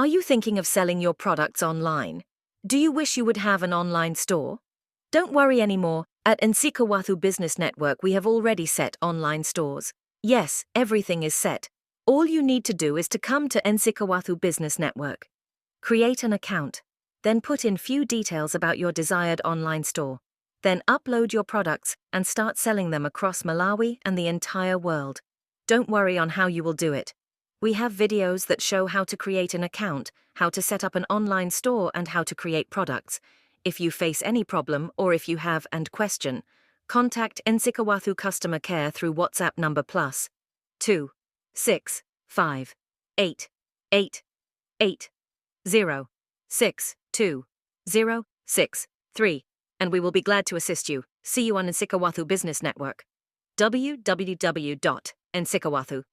Are you thinking of selling your products online? Do you wish you would have an online store? Don't worry anymore. At Nsikawathu Business Network, we have already set online stores. Yes, everything is set. All you need to do is to come to Nsikawathu Business Network. Create an account. Then put in few details about your desired online store. Then upload your products and start selling them across Malawi and the entire world. Don't worry on how you will do it. We have videos that show how to create an account, how to set up an online store, and how to create products. If you face any problem or if you have and question, contact Nsikawathu Customer Care through WhatsApp number +2 6 5 8 8 8 0 6 2 0 6 3, and we will be glad to assist you. See you on Nsikawathu Business Network. www.nsikawathu.com